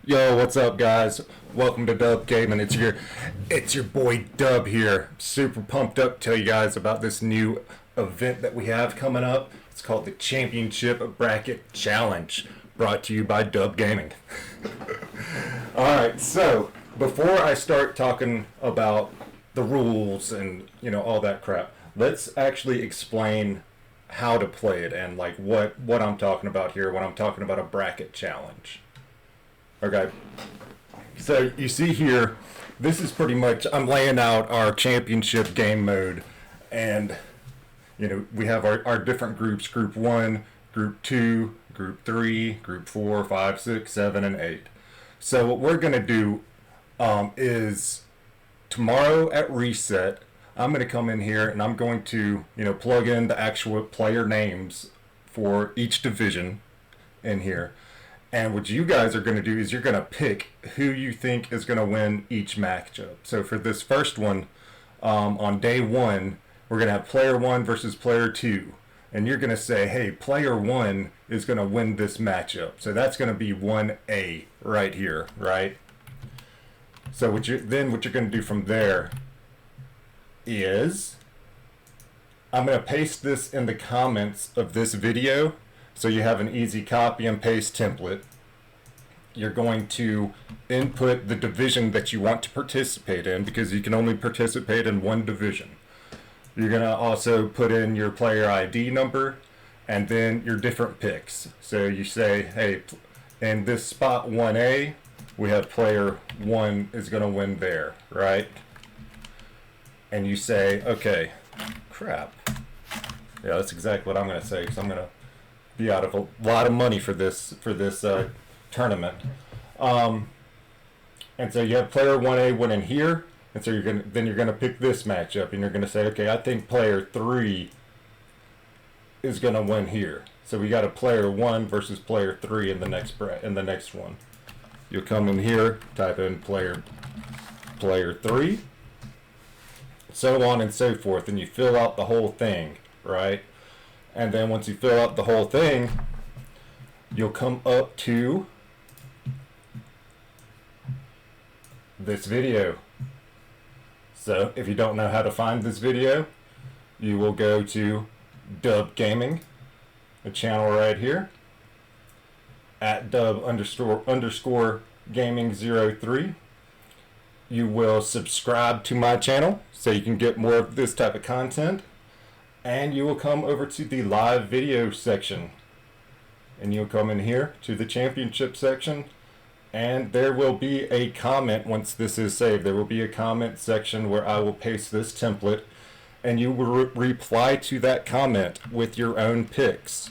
Yo, what's up, guys? Welcome to Dub Gaming. It's your boy Dub here. Super pumped up to tell you guys about this new event that we have coming up. It's called the Championship Bracket Challenge, brought to you by Dub Gaming. All right, so before I start talking about the rules and all that crap, let's actually explain how to play it and like what I'm talking about here when I'm talking about a bracket challenge. Okay, so you see here, this is pretty much, I'm laying out our championship game mode, and we have our different groups: group 1, group 2, group 3, group 4, 5, 6, 7, and 8. So what we're going to do is tomorrow at reset, I'm going to come in here and I'm going to plug in the actual player names for each division in here. And what you guys are going to do is you're going to pick who you think is going to win each matchup. So for this first one, on day 1, we're going to have player 1 versus player 2. And you're going to say, hey, player 1 is going to win this matchup. So that's going to be 1A right here, right? So what you're going to do from there is I'm going to paste this in the comments of this video. So you have an easy copy and paste template. You're going to input the division that you want to participate in, because you can only participate in one division. You're going to also put in your player ID number and then your different picks. So you say, hey, in this spot 1A, we have player 1 is going to win there, right? And you say, okay, crap. Yeah, that's exactly what I'm going to say, because I'm going to be out of a lot of money for this tournament. And so you have player 1A winning here, and so you're gonna pick this matchup, and you're gonna say, okay, I think player 3 is gonna win here. So we got a player 1 versus player 3 in the next one. You'll come in here, type in player 3, so on and so forth, and you fill out the whole thing, right? And then once you fill out the whole thing, you'll come up to this video. So if you don't know how to find this video, you will go to Dub Gaming, the channel right here, at Dub__ Gaming 03. You will subscribe to my channel so you can get more of this type of content. And you will come over to the live video section, and you'll come in here to the championship section, and there will be a comment once this is saved. There will be a comment section where I will paste this template, and you will reply to that comment with your own picks.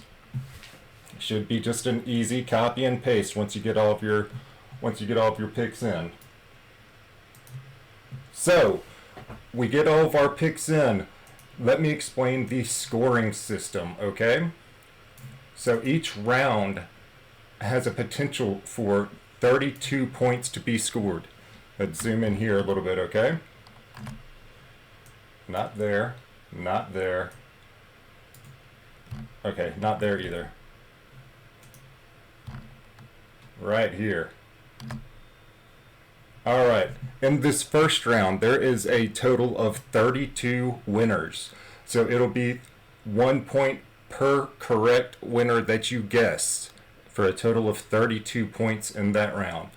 It should be just an easy copy and paste once you get all of your picks in. So we get all of our picks in. Let me explain the scoring system, okay? So each round has a potential for 32 points to be scored. Let's zoom in here a little bit, okay? Not there, not there. Okay, not there either. Right here. All right, in this first round, there is a total of 32 winners. So it'll be 1 point per correct winner that you guess, for a total of 32 points in that round.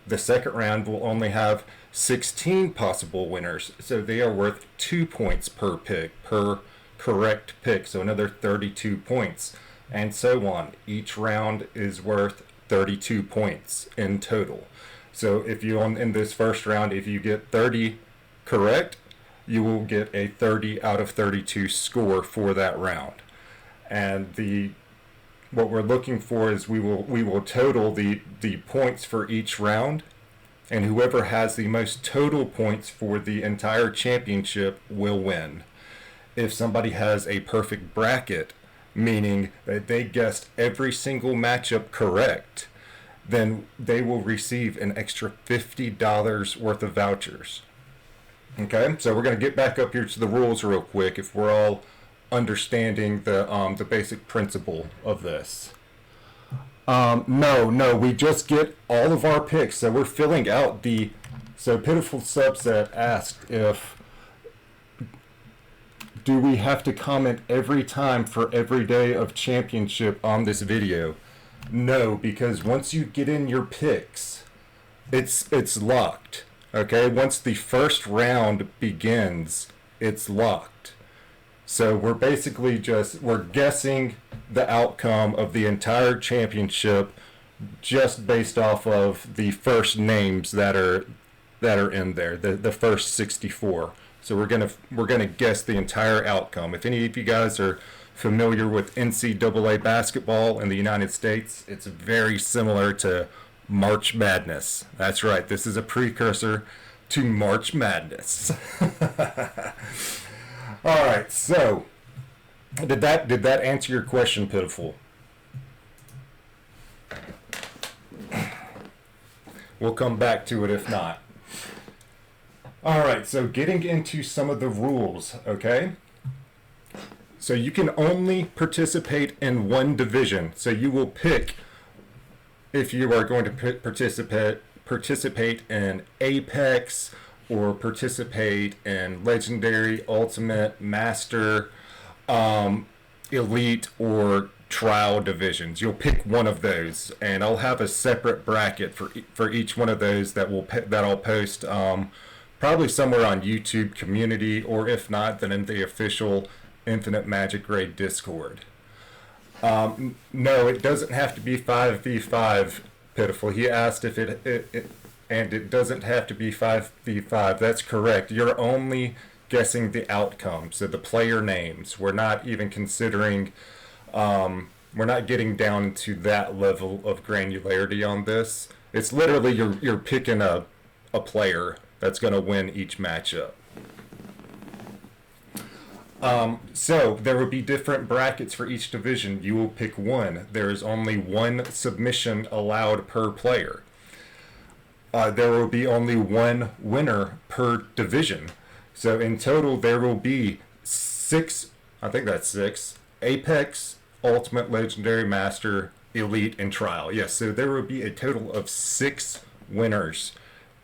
The second round will only have 16 possible winners, so they are worth 2 points per pick, per correct pick, so another 32 points, and so on. Each round is worth 32 points in total. So if you in this first round, if you get 30 correct, you will get a 30 out of 32 score for that round. And what we're looking for is we will total the points for each round, and whoever has the most total points for the entire championship will win. If somebody has a perfect bracket, meaning that they guessed every single matchup correct, then they will receive an extra $50 worth of vouchers. Okay, so we're going to get back up here to the rules real quick if we're all understanding the basic principle of this. No, we just get all of our picks. So we're filling out the. So Pitiful Subset asked if do we have to comment every time for every day of championship on this video? No, because once you get in your picks, it's locked. Okay, once the first round begins, it's locked. So we're basically we're guessing the outcome of the entire championship just based off of the first names that are in there, the first 64. So we're gonna guess the entire outcome. If any of you guys are familiar with NCAA basketball in the United States, it's very similar to March Madness. That's right. This is a precursor to March Madness. All right. So, did that answer your question, Pitiful? We'll come back to it if not. All right. So, getting into some of the rules, okay? So you can only participate in one division. So you will pick if you are going to participate in Apex or participate in Legendary, Ultimate, Master, Elite, or Trial divisions. You'll pick one of those, and I'll have a separate bracket for each one of those that I'll post probably somewhere on YouTube community, or if not, then in the official Infinite Magic Grade Discord. No, it doesn't have to be 5v5, Pitiful. He asked if and it doesn't have to be 5v5. That's correct. You're only guessing the outcome, so the player names. We're not even considering, we're not getting down to that level of granularity on this. It's literally you're picking a player that's going to win each matchup. So there will be different brackets for each division. You will pick one. There is only one submission allowed per player. There will be only one winner per division. So in total, there will be six, I think that's six, Apex, Ultimate, Legendary, Master, Elite, and Trial. Yes, so there will be a total of 6 winners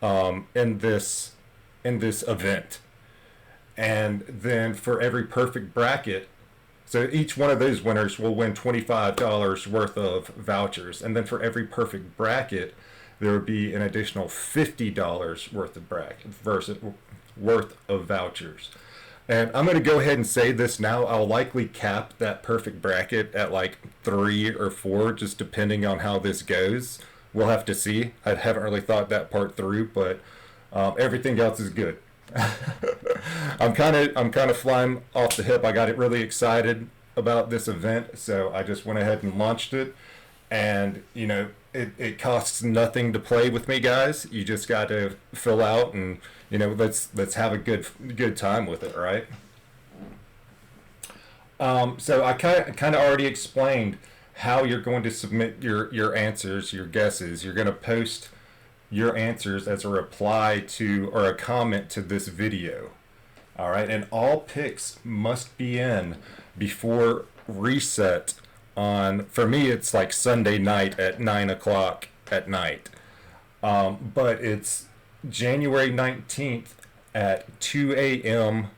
in this event. And then for every perfect bracket, so each one of those winners will win $25 worth of vouchers. And then for every perfect bracket, there would be an additional $50 worth of vouchers. And I'm going to go ahead and say this now. I'll likely cap that perfect bracket at like 3 or 4, just depending on how this goes. We'll have to see. I haven't really thought that part through, but everything else is good. I'm kind of flying off the hip. I got really excited about this event, so I just went ahead and launched it. And it costs nothing to play with me, guys. You just got to fill out, and let's have a good time with it, right? So I kind of already explained how you're going to submit your answers, your guesses. You're going to post your answers as a reply to or a comment to this video. All right, and all picks must be in before reset on, for me, it's like Sunday night at 9 o'clock at night. But it's January 19th at 2 a.m.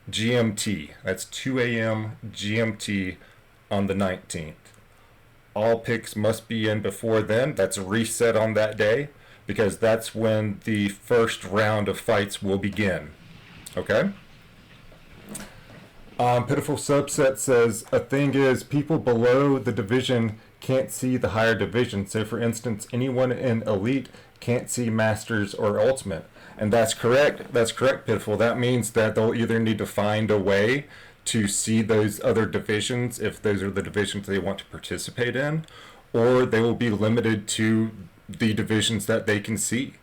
GMT. That's 2 a.m. GMT on the 19th. All picks must be in before then. That's a reset on that day, because that's when the first round of fights will begin. Okay? Pitiful Subset says, a thing is, people below the division can't see the higher division. So, for instance, anyone in Elite can't see Masters or Ultimate. And that's correct. That's correct, Pitiful. That means that they'll either need to find a way to see those other divisions, if those are the divisions they want to participate in, or they will be limited to the divisions that they can see.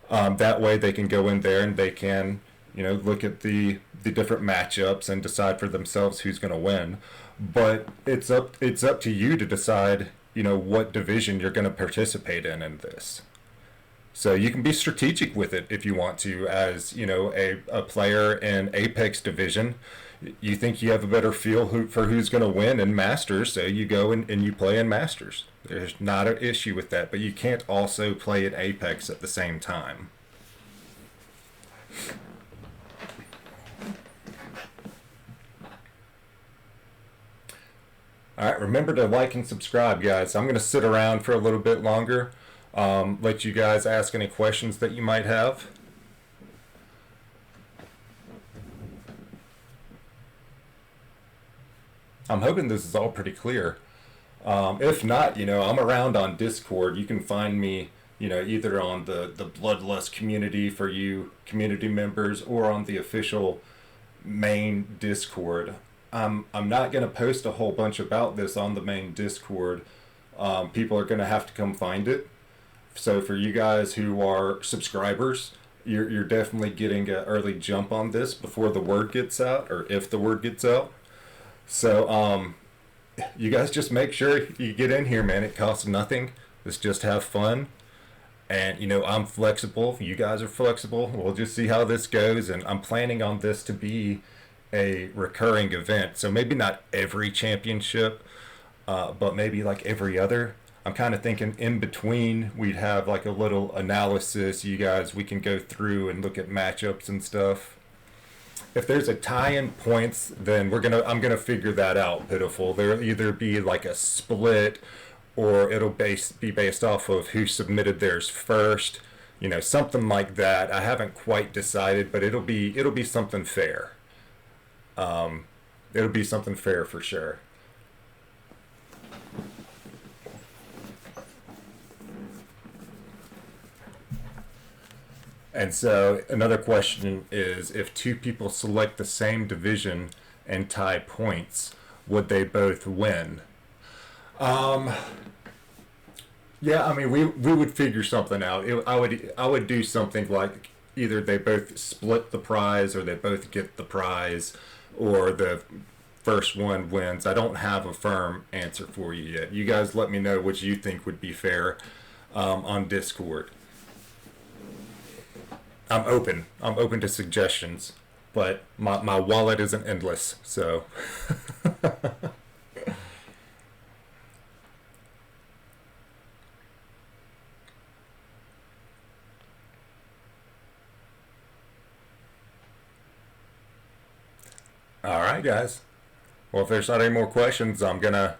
That way they can go in there and they can, look at the different matchups and decide for themselves who's going to win. But it's up to you to decide, what division you're going to participate in this. So you can be strategic with it if you want to, as you know, a player in Apex division. You think you have a better feel for who's going to win in Masters, so you go and you play in Masters. There's not an issue with that, but you can't also play at Apex at the same time. All right, remember to like and subscribe, guys. I'm going to sit around for a little bit longer, let you guys ask any questions that you might have. I'm hoping this is all pretty clear. If not, I'm around on Discord. You can find me, either on the Bloodlust community for you community members or on the official main Discord. I'm not going to post a whole bunch about this on the main Discord. People are going to have to come find it. So for you guys who are subscribers, you're definitely getting an early jump on this before the word gets out, or if the word gets out. So you guys just make sure you get in here, man. It costs nothing. Let's just have fun. And I'm flexible. You guys are flexible. We'll just see how this goes. And I'm planning on this to be a recurring event. So maybe not every championship, but maybe like every other. I'm kind of thinking in between we'd have like a little analysis. You guys, we can go through and look at matchups and stuff. If there's a tie in points, then I'm gonna figure that out, Pitiful. There'll either be like a split, or it'll be based off of who submitted theirs first, something like that. I haven't quite decided, but it'll be something fair. It'll be something fair for sure. And so another question is, if two people select the same division and tie points, would they both win? Yeah, I mean, we would figure something out. I would do something like either they both split the prize, or they both get the prize, or the first one wins. I don't have a firm answer for you yet. You guys let me know what you think would be fair on Discord. I'm open to suggestions, but my wallet isn't endless, so. All right, guys. Well, if there's not any more questions, I'm gonna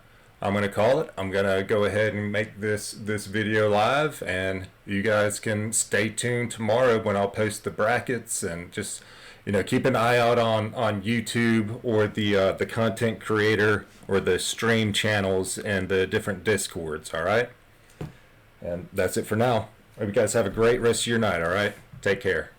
call it. I'm gonna go ahead and make this video live, and you guys can stay tuned tomorrow when I'll post the brackets, and just keep an eye out on YouTube, or the content creator or the stream channels and the different Discords. All right, and that's it for now. Hope you guys have a great rest of your night. All right, take care.